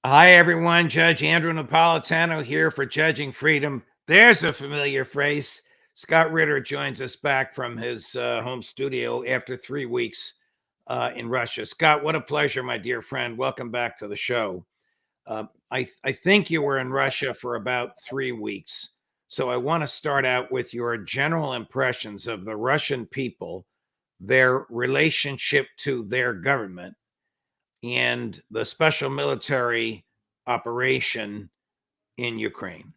Hi, everyone. Judge Andrew Napolitano here for Judging Freedom. There's a familiar face. Scott Ritter joins us back from his home studio after 3 weeks in Russia. Scott, what a pleasure, my dear friend. Welcome back to the show. I think you were in Russia for about 3 weeks. So I want to start out with your general impressions of the Russian people, their relationship to their government, and the special military operation in Ukraine.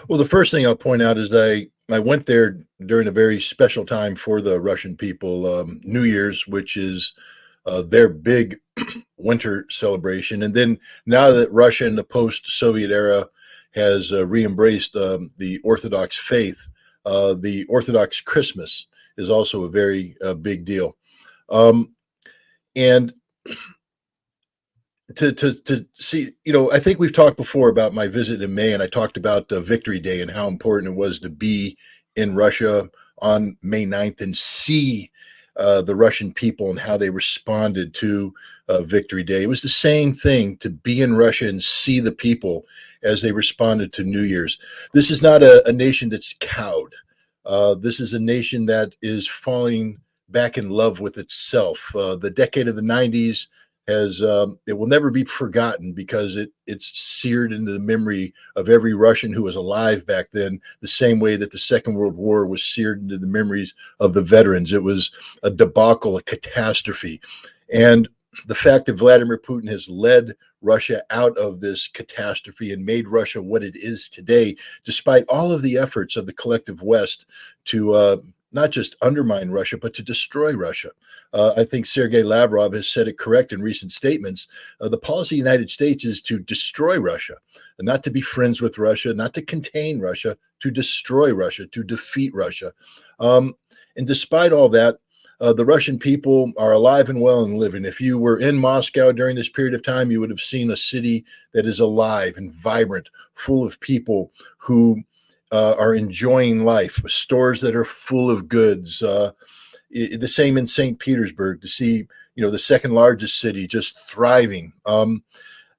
Well, the first thing I'll point out is I went there during a very special time for the Russian people, New Year's, which is their big winter celebration. And then now that Russia in the post-Soviet era has re-embraced the Orthodox faith, the Orthodox Christmas is also a very big deal. Um, and to see, I think we've talked before about my visit in May, and I talked about Victory Day and how important it was to be in Russia on May 9th and see the Russian people and how they responded to Victory Day. It was the same thing to be in Russia and see the people as they responded to New Year's. This is not a nation that's cowed. This is a nation that is falling back in love with itself. The decade of the 90s has it will never be forgotten because it's seared into the memory of every Russian who was alive back then, the same way that the Second World War was seared into the memories of the veterans. It was a debacle, a catastrophe. And the fact that Vladimir Putin has led Russia out of this catastrophe and made Russia what it is today, despite all of the efforts of the collective West to not just undermine Russia, but to destroy Russia. I think Sergei Lavrov has said it correct in recent statements. The policy of the United States is to destroy Russia, and not to be friends with Russia, not to contain Russia, to destroy Russia, to defeat Russia. And despite all that, the Russian people are alive and well and living. If you were in Moscow during this period of time, you would have seen a city that is alive and vibrant, full of people who are enjoying life, stores that are full of goods. The same in St. Petersburg, to see the second largest city just thriving.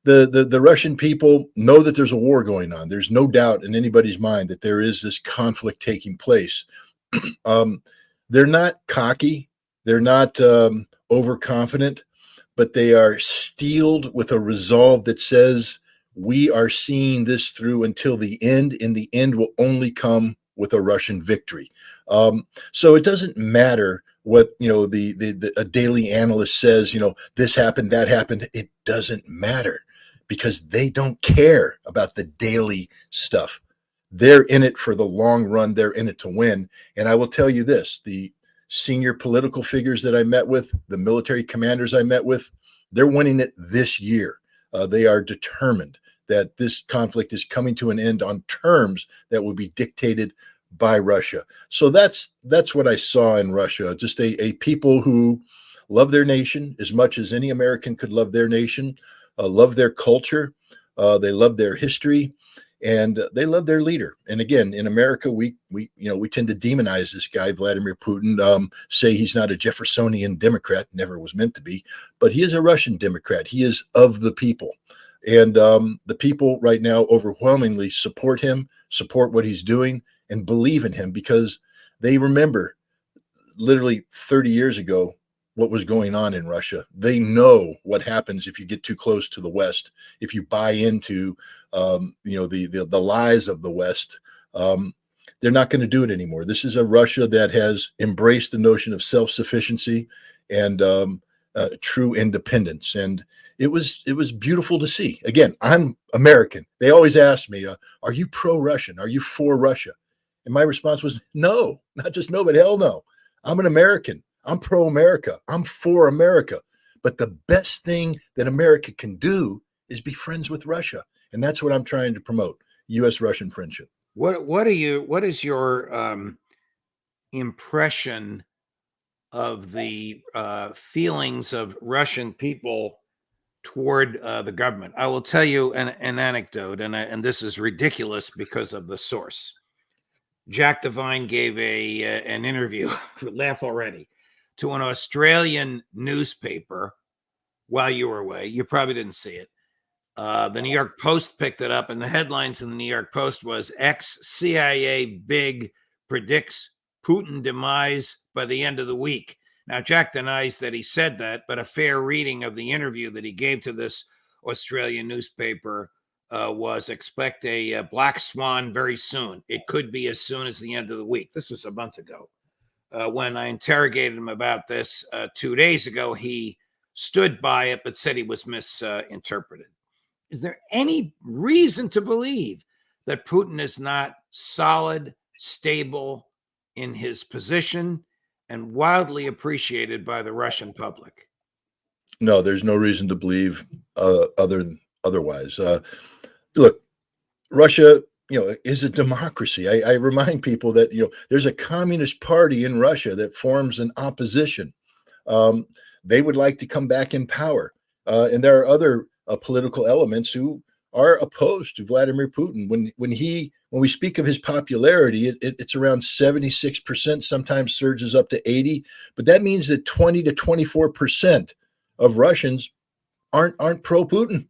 The Russian people know that there's a war going on. There's no doubt in anybody's mind that there is this conflict taking place. They're not cocky, they're not overconfident, but they are steeled with a resolve that says we are seeing this through until the end, and the end will only come with a Russian victory. So it doesn't matter what a daily analyst says. This happened, that happened. It doesn't matter because they don't care about the daily stuff. They're in it for the long run. They're in it to win. And I will tell you this: the senior political figures that I met with, the military commanders I met with, they're winning it this year. They are determined that this conflict is coming to an end on terms that will be dictated by Russia. So that's what I saw in Russia, just a people who love their nation as much as any American could love their nation, love their culture, they love their history, and they love their leader. And again, in America, we tend to demonize this guy, Vladimir Putin, say he's not a Jeffersonian Democrat, never was meant to be, but he is a Russian Democrat. He is of the people. And the people right now overwhelmingly support him, support what he's doing, and believe in him because they remember literally 30 years ago what was going on in Russia. They know what happens if you get too close to the West, if you buy into the lies of the West. They're not going to do it anymore. This is a Russia that has embraced the notion of self-sufficiency and true independence. And it was beautiful to see. Again, I'm American. They always ask me, are you pro-Russian? Are you for Russia? And my response was, no, not just no, but hell no. I'm an American. I'm pro-America. I'm for America. But the best thing that America can do is be friends with Russia. And that's what I'm trying to promote, U.S.-Russian friendship. What is your impression of the feelings of Russian people toward the government? I will tell you an anecdote, and this is ridiculous because of the source. Jack Devine gave an interview, laugh already, to an Australian newspaper while you were away. You probably didn't see it. The New York Post picked it up, and the headlines in the New York Post was ex-CIA big predicts Putin demise by the end of the week. Now, Jack denies that he said that, but a fair reading of the interview that he gave to this Australian newspaper was expect a black swan very soon. It could be as soon as the end of the week. This was a month ago. When I interrogated him about this 2 days ago, he stood by it, but said he was misinterpreted. Is there any reason to believe that Putin is not solid, stable in his position, and wildly appreciated by the Russian public? No, there's no reason to believe otherwise. Look, Russia, is a democracy. I remind people that there's a communist party in Russia that forms an opposition. They would like to come back in power, and there are other political elements who are opposed to Vladimir Putin. When we speak of his popularity, it's around 76%, sometimes surges up to 80%, but that means that 20 to 24% of Russians aren't pro-Putin.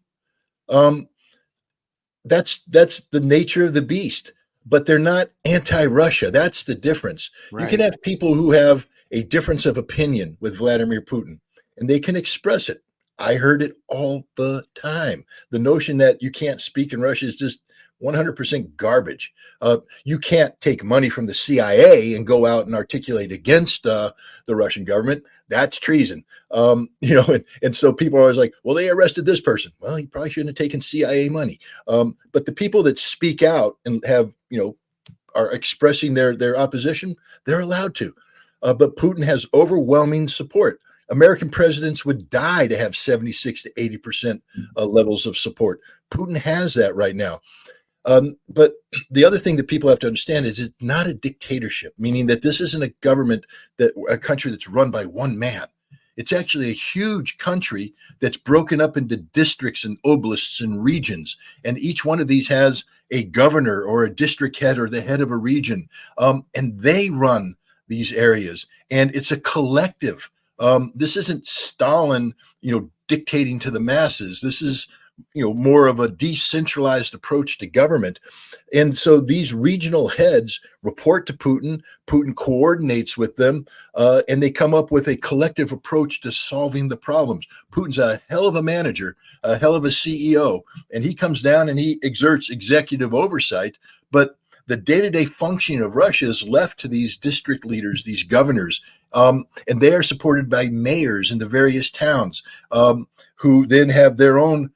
That's the nature of the beast, but they're not anti-Russia. That's the difference. Right. You can have people who have a difference of opinion with Vladimir Putin, and they can express it. I heard it all the time. The notion that you can't speak in Russia is just 100% garbage. You can't take money from the CIA and go out and articulate against the Russian government. That's treason. And so people are always like, well, they arrested this person. Well, he probably shouldn't have taken CIA money. But the people that speak out and have, are expressing their opposition, they're allowed to. But Putin has overwhelming support. American presidents would die to have 76 to 80% levels of support. Putin has that right now. But the other thing that people have to understand is it's not a dictatorship, meaning that this isn't a country that's run by one man. It's actually a huge country that's broken up into districts and oblasts and regions. And each one of these has a governor or a district head or the head of a region. And they run these areas. And it's a collective. This isn't Stalin, dictating to the masses. This is, more of a decentralized approach to government. And so these regional heads report to Putin. Putin coordinates with them, and they come up with a collective approach to solving the problems. Putin's a hell of a manager, a hell of a CEO, and he comes down and he exerts executive oversight. But the day-to-day functioning of Russia is left to these district leaders, these governors, and they are supported by mayors in the various towns, who then have their own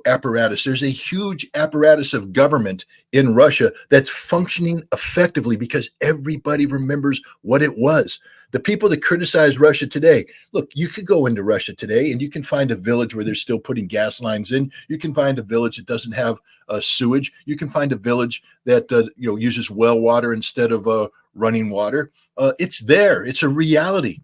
apparatus. There's a huge apparatus of government in Russia that's functioning effectively because everybody remembers what it was. The people that criticize Russia today, look, you could go into Russia today and you can find a village where they're still putting gas lines in. You can find a village that doesn't have sewage. You can find a village that uses well water instead of running water. It's there. It's a reality.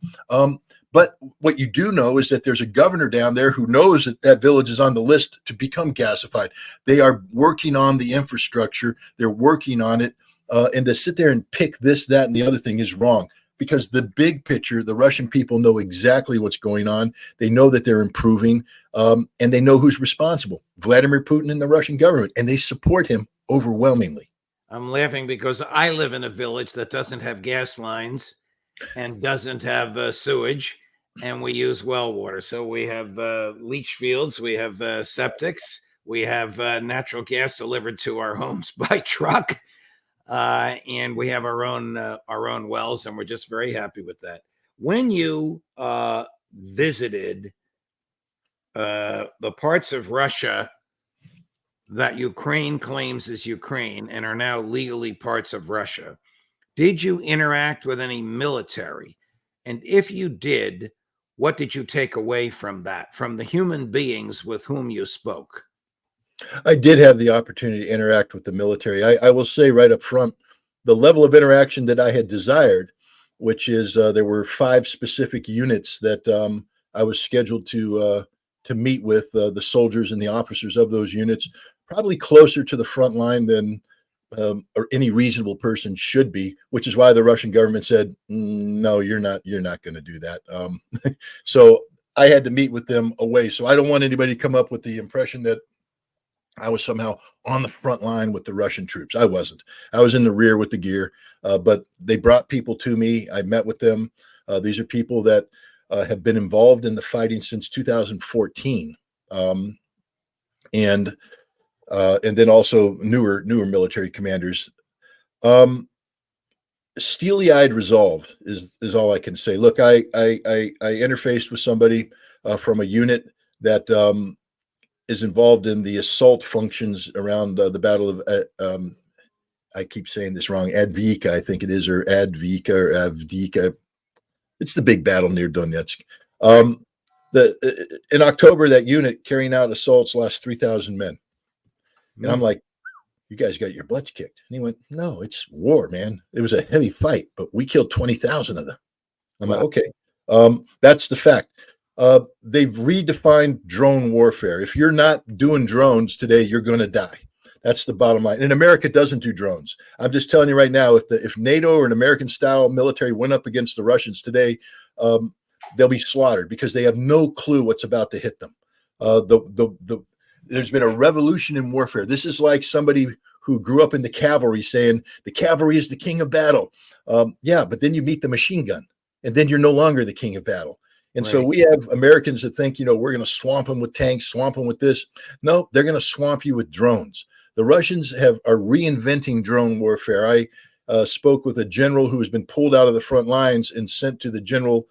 But what you do know is that there's a governor down there who knows that village is on the list to become gasified. They are working on the infrastructure. They're working on it. And to sit there and pick this, that, and the other thing is wrong, because the big picture, the Russian people know exactly what's going on. They know that they're improving, and they know who's responsible: Vladimir Putin and the Russian government, and they support him overwhelmingly. I'm laughing because I live in a village that doesn't have gas lines and doesn't have sewage, and we use well water. So we have leach fields, we have septics, we have natural gas delivered to our homes by truck, and we have our own wells, and we're just very happy with that. When you visited the parts of Russia that Ukraine claims is Ukraine and are now legally parts of Russia, did you interact with any military? And if you did, what did you take away from that, from the human beings with whom you spoke? I did have the opportunity to interact with the military. I will say right up front, the level of interaction that I had desired, which is there were 5 specific units that I was scheduled to meet with the soldiers and the officers of those units, probably closer to the front line than or any reasonable person should be, which is why the Russian government said, no, you're not going to do that. So I had to meet with them away. So I don't want anybody to come up with the impression that I was somehow on the front line with the Russian troops. I wasn't. I was in the rear with the gear, but they brought people to me. I met with them. These are people that have been involved in the fighting since 2014, and then also newer military commanders. Steely-eyed resolve is all I can say. Look, I interfaced with somebody from a unit that is involved in the assault functions around the Battle of I keep saying this wrong, Advika, I think it is, or Advika or Avdika. It's the big battle near Donetsk. In October, that unit carrying out assaults lost 3,000 men. And I'm like, you guys got your butts kicked. And he went, no, it's war, man. It was a heavy fight, but we killed 20,000 of them. I'm like, okay, that's the fact. They've redefined drone warfare. If you're not doing drones today, you're going to die. That's the bottom line. And America doesn't do drones. I'm just telling you right now, if NATO or an American-style military went up against the Russians today, they'll be slaughtered because they have no clue what's about to hit them. There's been a revolution in warfare. This is like somebody who grew up in the cavalry saying the cavalry is the king of battle. Yeah, but then you meet the machine gun, and then you're no longer the king of battle. And so we have Americans that think, we're going to swamp them with tanks, swamp them with this. No, they're going to swamp you with drones. The Russians are reinventing drone warfare. I spoke with a general who has been pulled out of the front lines and sent to the General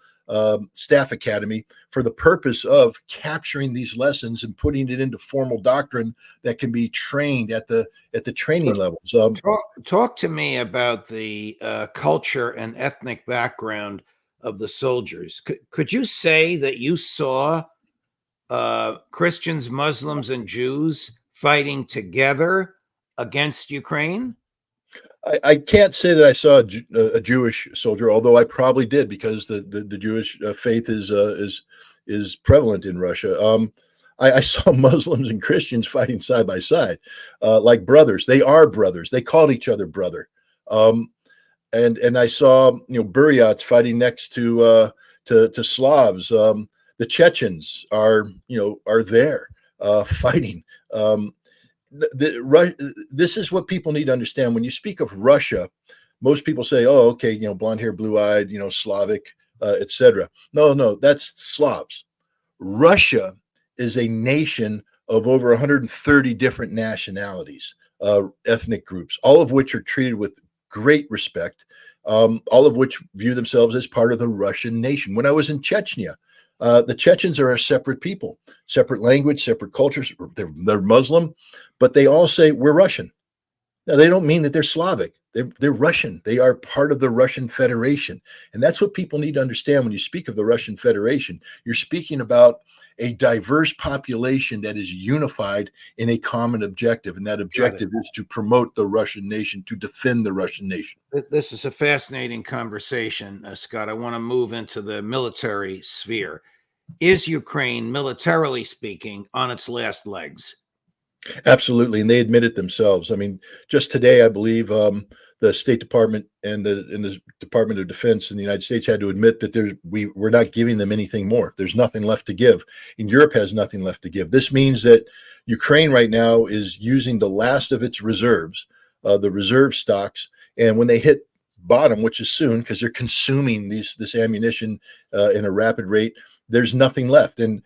Staff Academy for the purpose of capturing these lessons and putting it into formal doctrine that can be trained at the training levels. Talk to me about the culture and ethnic background of the soldiers. Could you say that you saw Christians, Muslims, and Jews fighting together against Ukraine? I can't say that I saw a Jewish soldier, although I probably did because the Jewish faith is prevalent in Russia. I saw Muslims and Christians fighting side by side, like brothers. They are brothers. They called each other brother. And I saw Buryats fighting next to Slavs. The Chechens are there fighting. This is what people need to understand. When you speak of Russia, most people say, "Oh, okay, blonde hair, blue eyed, Slavic, etc." No, that's Slavs. Russia is a nation of over 130 different nationalities, ethnic groups, all of which are treated with great respect, all of which view themselves as part of the Russian nation. When I was in Chechnya, the Chechens are a separate people, separate language, separate cultures. They're Muslim, but they all say we're Russian. Now, they don't mean that they're Slavic. They're Russian. They are part of the Russian Federation. And that's what people need to understand when you speak of the Russian Federation. You're speaking about a diverse population that is unified in a common objective. And that objective is to promote the Russian nation, to defend the Russian nation. This is a fascinating conversation, Scott. I want to move into the military sphere. Is Ukraine, militarily speaking, on its last legs? Absolutely, and they admit it themselves. I mean, just today, I believe the State Department and the Department of Defense in the United States had to admit that we're not giving them anything more. There's nothing left to give. And Europe has nothing left to give. This means that Ukraine right now is using the last of its reserves, the reserve stocks, and when they hit bottom, which is soon, because they're consuming this ammunition in a rapid rate, there's nothing left. And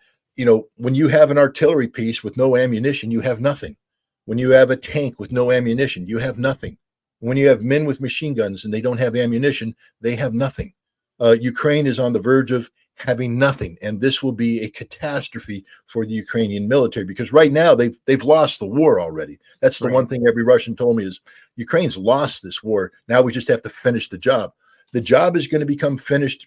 when you have an artillery piece with no ammunition, you have nothing. When you have a tank with no ammunition, you have nothing. When you have men with machine guns and they don't have ammunition, they have nothing. Ukraine is on the verge of having nothing, and this will be a catastrophe for the Ukrainian military because right now they've lost the war already. That's the one thing every Russian told me is Ukraine's lost this war. Now we just have to finish the job. The job is going to become finished,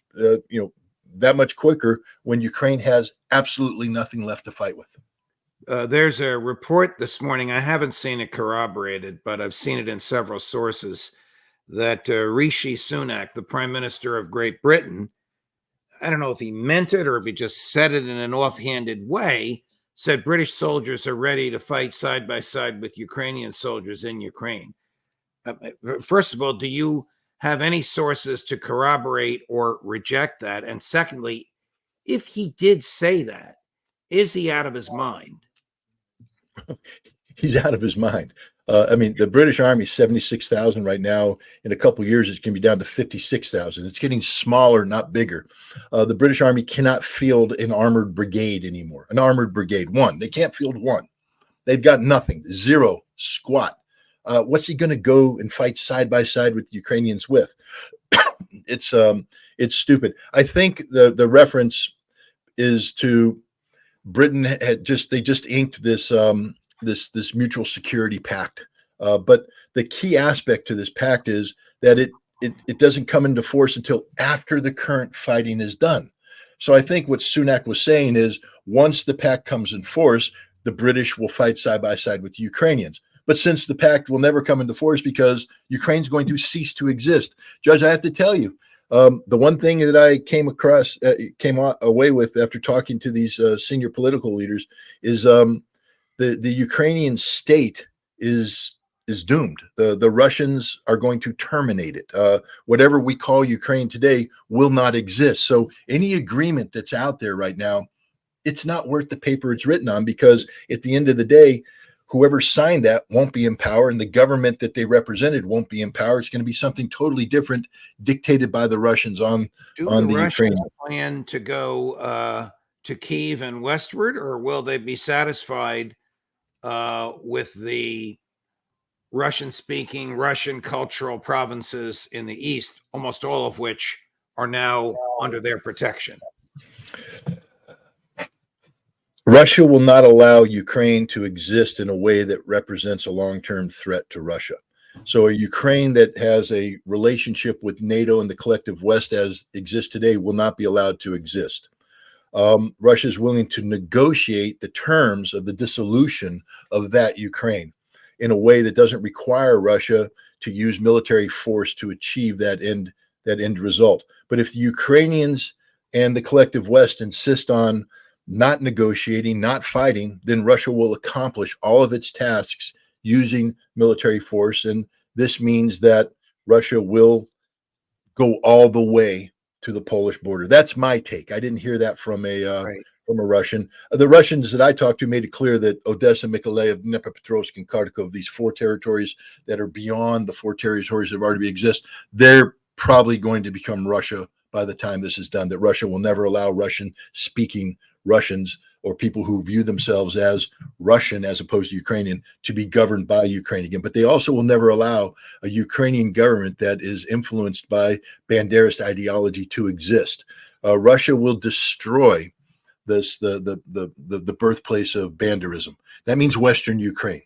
that much quicker when Ukraine has absolutely nothing left to fight with. There's a report this morning. I haven't seen it corroborated, but I've seen it in several sources that Rishi Sunak, the Prime Minister of Great Britain, I don't know if he meant it or if he just said it in an offhanded way, said British soldiers are ready to fight side by side with Ukrainian soldiers in Ukraine. First of all, do you have any sources to corroborate or reject that? And secondly, if he did say that, is he out of his mind? He's out of his mind. I mean, the British Army is 76,000 right now. In a couple of years, it's going to be down to 56,000. It's getting smaller, not bigger. The British Army cannot field an armored brigade anymore. An armored brigade, one. They can't field one. They've got nothing, zero, squat. What's he going to go and fight side by side with the Ukrainians with? It's stupid. I think the reference is to Britain had they just inked this this mutual security pact. But the key aspect to this pact is that it doesn't come into force until after the current fighting is done. So I think what Sunak was saying is once the pact comes in force, the British will fight side by side with the Ukrainians. But since the pact will never come into force because Ukraine's going to cease to exist, Judge, I have to tell you, the one thing that I came away with after talking to these senior political leaders is the Ukrainian state is doomed. The Russians are going to terminate it. Whatever we call Ukraine today will not exist. So any agreement that's out there right now, it's not worth the paper it's written on, because at the end of the day, whoever signed that won't be in power, and the government that they represented won't be in power. It's going to be something totally different, dictated by the Russians on the Ukraine. Russians plan to go to Kyiv and westward, or will they be satisfied with the Russian-speaking, Russian cultural provinces in the east, almost all of which are now under their protection? Russia will not allow Ukraine to exist in a way that represents a long-term threat to Russia. So a Ukraine that has a relationship with NATO and the collective West as exists today will not be allowed to exist. Russia is willing to negotiate the terms of the dissolution of that Ukraine in a way that doesn't require Russia to use military force to achieve that end result. But if the Ukrainians and the collective West insist on not negotiating, not fighting, then Russia will accomplish all of its tasks using military force. And this means that Russia will go all the way to the Polish border. That's my take. I didn't hear that from a Russian. The Russians that I talked to made it clear that Odessa, Mykolaiv, Dnipropetrovsk, and Kharkov, these four territories that are beyond the four territories that already exist, they're probably going to become Russia by the time this is done. That Russia will never allow Russian-speaking Russians or people who view themselves as Russian as opposed to Ukrainian to be governed by Ukraine again. But they also will never allow a Ukrainian government that is influenced by Banderist ideology to exist. Russia will destroy the birthplace of Banderism. That means Western Ukraine.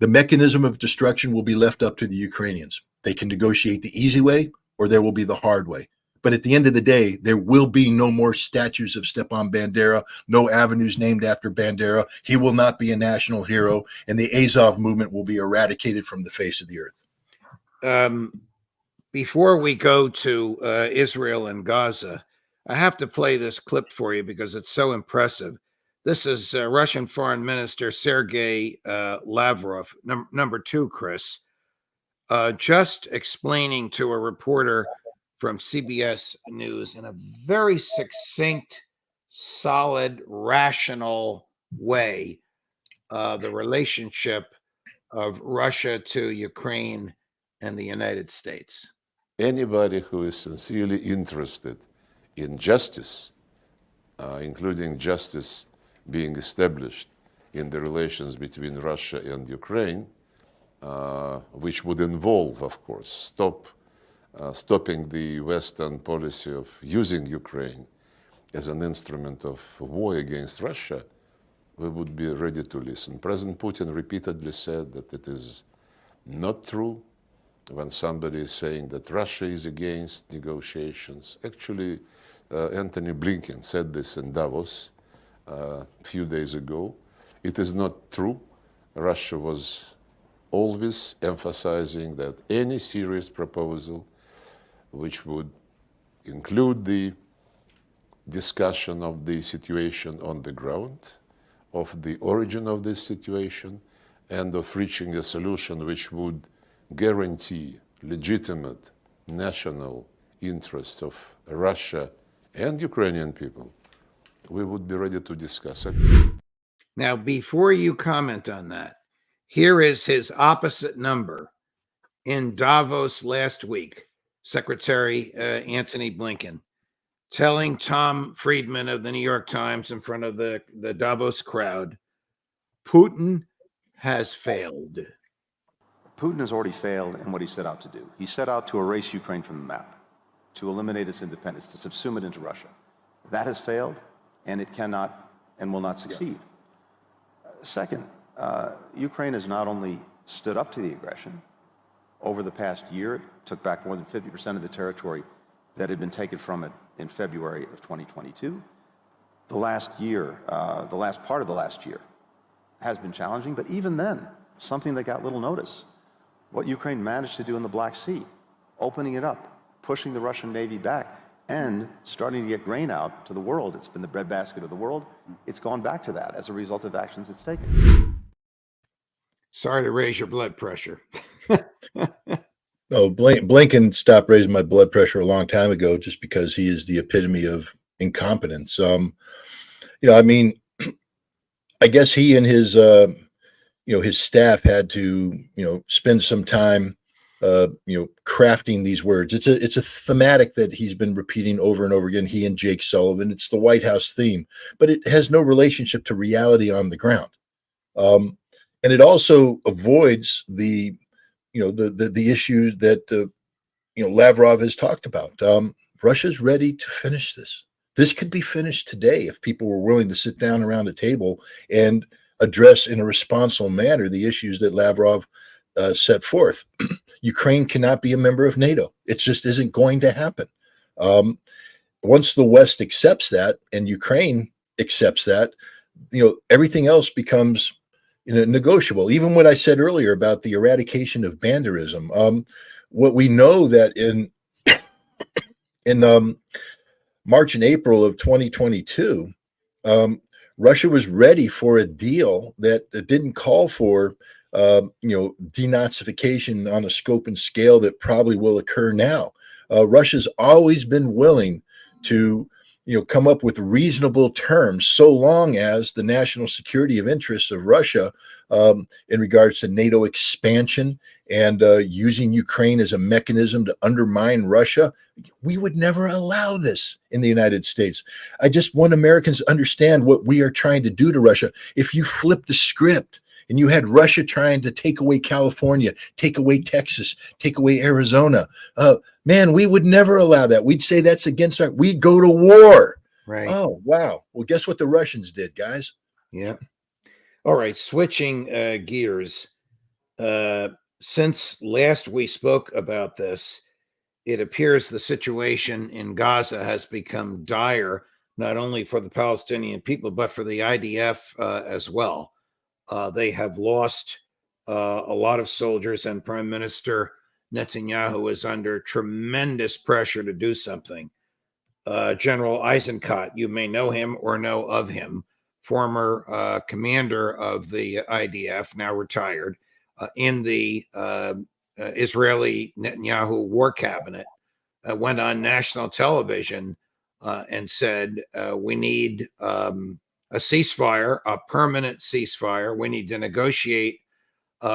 The mechanism of destruction will be left up to the Ukrainians. They can negotiate the easy way, or there will be the hard way. But at the end of the day, there will be no more statues of Stepan Bandera, no avenues named after Bandera. He will not be a national hero, and the Azov movement will be eradicated from the face of the earth. Before we go to Israel and Gaza, I have to play this clip for you because it's so impressive. This is Russian Foreign Minister Sergei Lavrov, number two, Chris, just explaining to a reporter from CBS News in a very succinct, solid, rational way, the relationship of Russia to Ukraine and the United States. Anybody who is sincerely interested in justice, including justice being established in the relations between Russia and Ukraine, which would involve, of course, stopping the Western policy of using Ukraine as an instrument of war against Russia, we would be ready to listen. President Putin repeatedly said that it is not true when somebody is saying that Russia is against negotiations. Actually, Antony Blinken said this in Davos a few days ago. It is not true. Russia was always emphasizing that any serious proposal which would include the discussion of the situation on the ground, of the origin of this situation, and of reaching a solution which would guarantee legitimate national interests of Russia and Ukrainian people, we would be ready to discuss it. Now, before you comment on that, Here is his opposite number in Davos last week. Secretary Antony Blinken telling Tom Friedman of the New York Times in front of the Davos crowd, Putin has failed. Putin has already failed in what he set out to do. He set out to erase Ukraine from the map, to eliminate its independence, to subsume it into Russia. That has failed, and it cannot and will not succeed. Second, Ukraine has not only stood up to the aggression. Over the past year, it took back more than 50% of the territory that had been taken from it in February of 2022. The last year, the last part of the last year has been challenging, but even then, something that got little notice. What Ukraine managed to do in the Black Sea, opening it up, pushing the Russian Navy back, and starting to get grain out to the world. It's been the breadbasket of the world. It's gone back to that as a result of actions it's taken. Sorry to raise your blood pressure. No, Blinken stopped raising my blood pressure a long time ago just because he is the epitome of incompetence. I mean, I guess he and his staff had to, spend some time, crafting these words. It's a thematic that he's been repeating over and over again. He and Jake Sullivan. It's the White House theme, but it has no relationship to reality on the ground. And it also avoids the issue that Lavrov has talked about. Russia's ready to finish this. This could be finished today if people were willing to sit down around a table and address in a responsible manner the issues that Lavrov set forth. Ukraine cannot be a member of NATO. It just isn't going to happen. Once the West accepts that and Ukraine accepts that, everything else becomes negotiable. Even what I said earlier about the eradication of banderism. What we know that in March and April of 2022, Russia was ready for a deal that didn't call for denazification on a scope and scale that probably will occur now. Russia's always been willing to come up with reasonable terms so long as the national security of interests of Russia in regards to NATO expansion and using Ukraine as a mechanism to undermine Russia. We would never allow this in the United States. I just want Americans to understand what we are trying to do to Russia. If you flip the script and you had Russia trying to take away California, take away Texas, take away Arizona, man, we would never allow that. We'd say that's against we'd go to war. Right. Oh, wow. Well, guess what the Russians did, guys? Yeah. All right. Switching gears. Since last we spoke about this, it appears the situation in Gaza has become dire, not only for the Palestinian people, but for the IDF as well. They have lost a lot of soldiers, and Prime Minister Netanyahu is under tremendous pressure to do something. General Eisenkot, you may know him or know of him, former commander of the IDF, now retired, in the Israeli Netanyahu war cabinet, went on national television and said, we need a ceasefire, a permanent ceasefire. We need to negotiate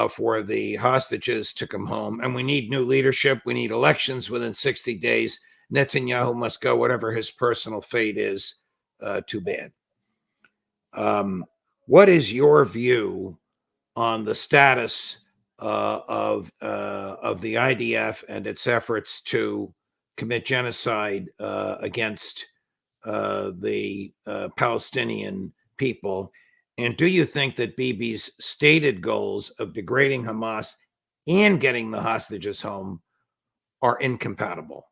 for the hostages to come home. And we need new leadership. We need elections within 60 days. Netanyahu must go, whatever his personal fate is. Too bad. What is your view on the status of the IDF and its efforts to commit genocide against the Palestinian people? And do you think that Bibi's stated goals of degrading Hamas and getting the hostages home are incompatible?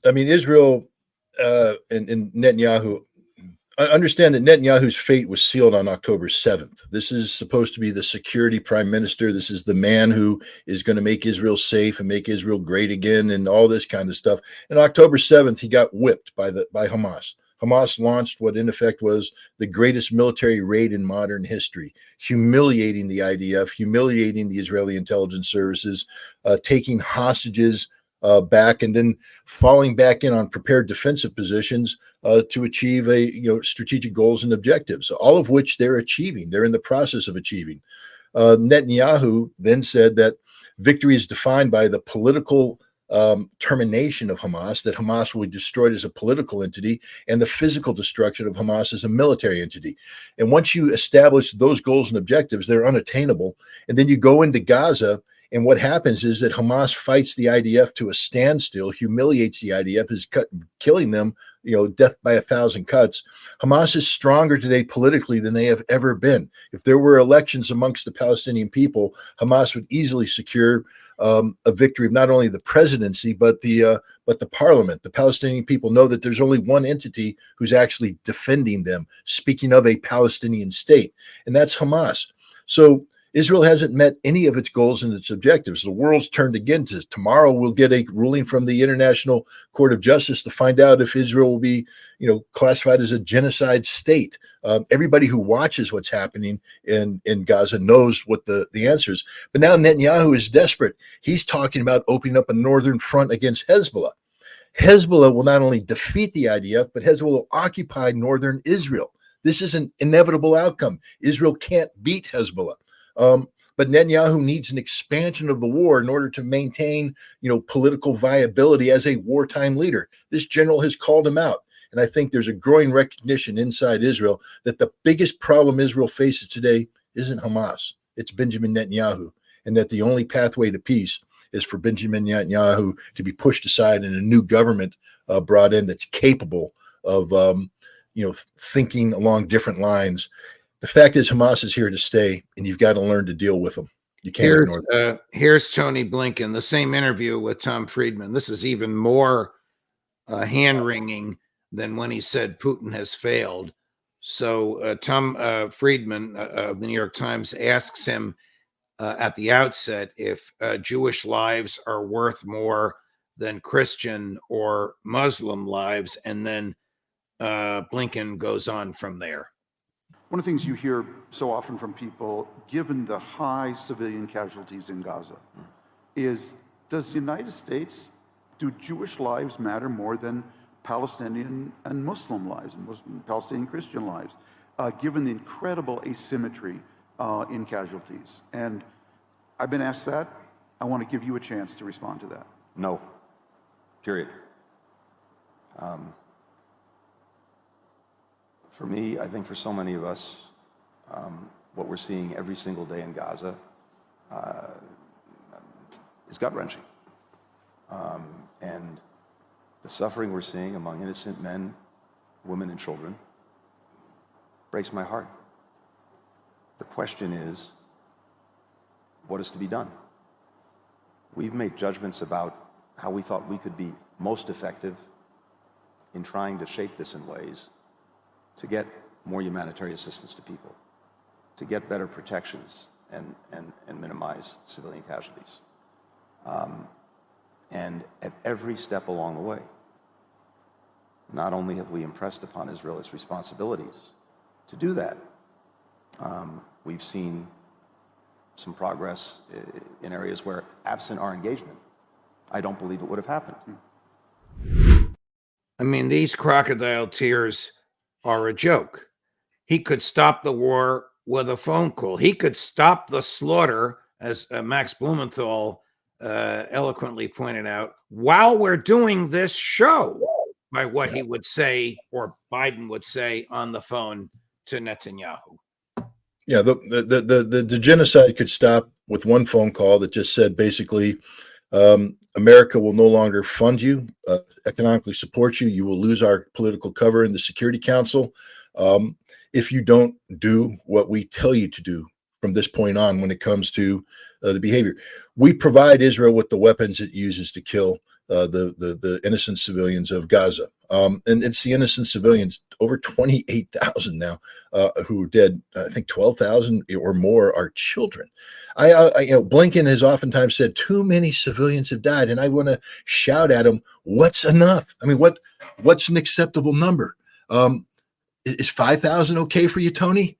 I mean, Israel and Netanyahu, I understand that Netanyahu's fate was sealed on October 7th. This is supposed to be the security prime minister. This is the man who is going to make Israel safe and make Israel great again and all this kind of stuff. And October 7th, he got whipped by Hamas. Hamas launched what in effect was the greatest military raid in modern history, humiliating the IDF, humiliating the Israeli intelligence services, taking hostages back and then falling back in on prepared defensive positions to achieve strategic goals and objectives, all of which they're achieving. They're in the process of achieving. Netanyahu then said that victory is defined by the political termination of Hamas, that Hamas will be destroyed as a political entity, and the physical destruction of Hamas as a military entity. And once you establish those goals and objectives, they're unattainable. And then you go into Gaza, and what happens is that Hamas fights the IDF to a standstill, humiliates the IDF, is killing them, death by 1,000 cuts. Hamas is stronger today politically than they have ever been. If there were elections amongst the Palestinian people, Hamas would easily secure a victory of not only the presidency but the parliament. The Palestinian people know that there's only one entity who's actually defending them. Speaking of a Palestinian state, and that's Hamas. So Israel hasn't met any of its goals and its objectives. The world's turned again to tomorrow. We'll get a ruling from the International Court of Justice to find out if Israel will be, classified as a genocide state. Everybody who watches what's happening in Gaza knows what the answer is. But now Netanyahu is desperate. He's talking about opening up a northern front against Hezbollah. Hezbollah will not only defeat the IDF, but Hezbollah will occupy northern Israel. This is an inevitable outcome. Israel can't beat Hezbollah. But Netanyahu needs an expansion of the war in order to maintain, political viability as a wartime leader. This general has called him out. And I think there's a growing recognition inside Israel that the biggest problem Israel faces today isn't Hamas. It's Benjamin Netanyahu. And that the only pathway to peace is for Benjamin Netanyahu to be pushed aside and a new government brought in that's capable of, thinking along different lines. The fact is, Hamas is here to stay, and you've got to learn to deal with them. You can't ignore them. Here's Tony Blinken, the same interview with Tom Friedman. This is even more hand-wringing than when he said Putin has failed. So Tom Friedman of the New York Times asks him at the outset if Jewish lives are worth more than Christian or Muslim lives, and then Blinken goes on from there. One of the things you hear so often from people, given the high civilian casualties in Gaza, is, does the United States, do Jewish lives matter more than Palestinian and Muslim lives, and Palestinian Christian lives, given the incredible asymmetry in casualties? And I've been asked that. I want to give you a chance to respond to that. No, period. For me, I think for so many of us, what we're seeing every single day in Gaza is gut-wrenching. And the suffering we're seeing among innocent men, women, and children breaks my heart. The question is, what is to be done? We've made judgments about how we thought we could be most effective in trying to shape this in ways to get more humanitarian assistance to people, to get better protections and minimize civilian casualties. And at every step along the way, not only have we impressed upon Israel its responsibilities to do that, we've seen some progress in areas where, absent our engagement, I don't believe it would have happened. I mean, these crocodile tears are a joke. He could stop the war with a phone call. He could stop the slaughter, as Max Blumenthal eloquently pointed out, while we're doing this show, by what he would say, or Biden would say on the phone to Netanyahu. Yeah, the genocide could stop with one phone call that just said basically, America will no longer fund you, economically support you. You will lose our political cover in the Security Council if you don't do what we tell you to do from this point on when it comes to the behavior. We provide Israel with the weapons it uses to kill the innocent civilians of Gaza. And it's the innocent civilians, over 28,000 now, who are dead. I think 12,000 or more are children. Blinken has oftentimes said too many civilians have died, and I want to shout at him, what's enough? I mean, what's an acceptable number? Is 5,000 okay for you, Tony?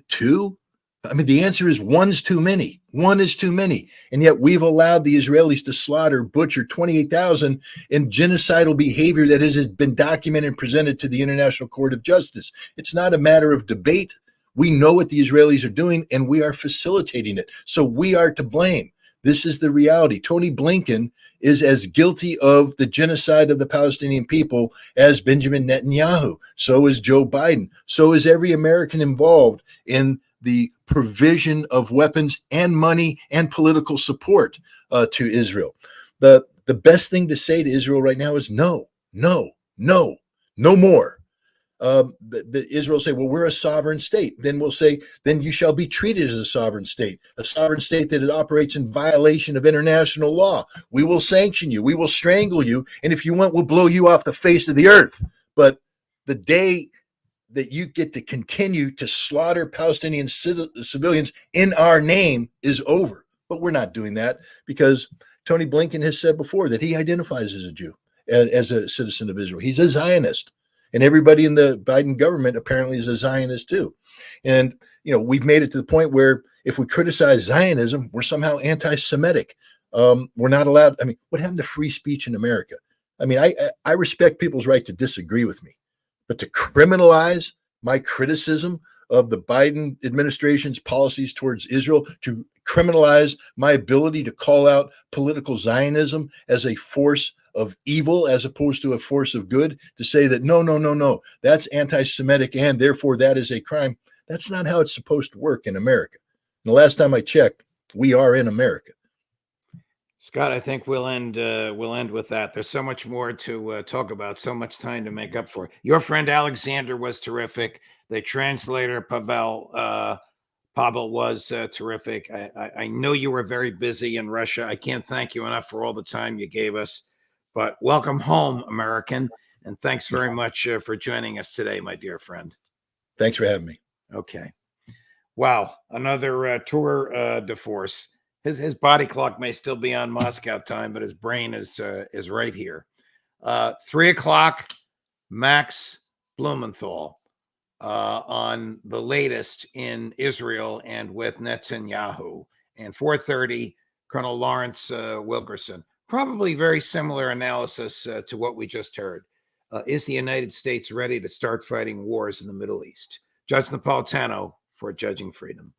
2? I mean, the answer is one's too many. One is too many. And yet we've allowed the Israelis to slaughter, butcher 28,000 in genocidal behavior that has been documented and presented to the International Court of Justice. It's not a matter of debate. We know what the Israelis are doing, and we are facilitating it. So we are to blame. This is the reality. Tony Blinken is as guilty of the genocide of the Palestinian people as Benjamin Netanyahu. So is Joe Biden. So is every American involved in the provision of weapons and money and political support to Israel. The best thing to say to Israel right now is no, no, no, no more. The Israel say, well, we're a sovereign state. Then we'll say, then you shall be treated as a sovereign state that it operates in violation of international law. We will sanction you. We will strangle you. And if you want, we'll blow you off the face of the earth. But the day that you get to continue to slaughter Palestinian civilians in our name is over. But we're not doing that because Tony Blinken has said before that he identifies as a Jew, as a citizen of Israel. He's a Zionist. And everybody in the Biden government apparently is a Zionist too. And, we've made it to the point where if we criticize Zionism, we're somehow anti-Semitic. We're not allowed. I mean, what happened to free speech in America? I mean, I respect people's right to disagree with me, but to criminalize my criticism of the Biden administration's policies towards Israel, to criminalize my ability to call out political Zionism as a force of evil as opposed to a force of good, to say that no, that's anti-Semitic and therefore that is a crime. That's not how it's supposed to work in America. And the last time I checked, we are in America. Scott, I think we'll end with that. There's so much more to talk about, so much time to make up for. Your friend Alexander was terrific. The translator Pavel was terrific. I know you were very busy in Russia. I can't thank you enough for all the time you gave us. But welcome home, American, and thanks very much for joining us today, my dear friend. Thanks for having me. Okay. Wow, another tour de force. His body clock may still be on Moscow time, but his brain is right here. 3:00, Max Blumenthal on the latest in Israel and with Netanyahu, and 4:30, Colonel Lawrence Wilkerson. Probably very similar analysis to what we just heard. Is the United States ready to start fighting wars in the Middle East? Judge Napolitano for Judging Freedom.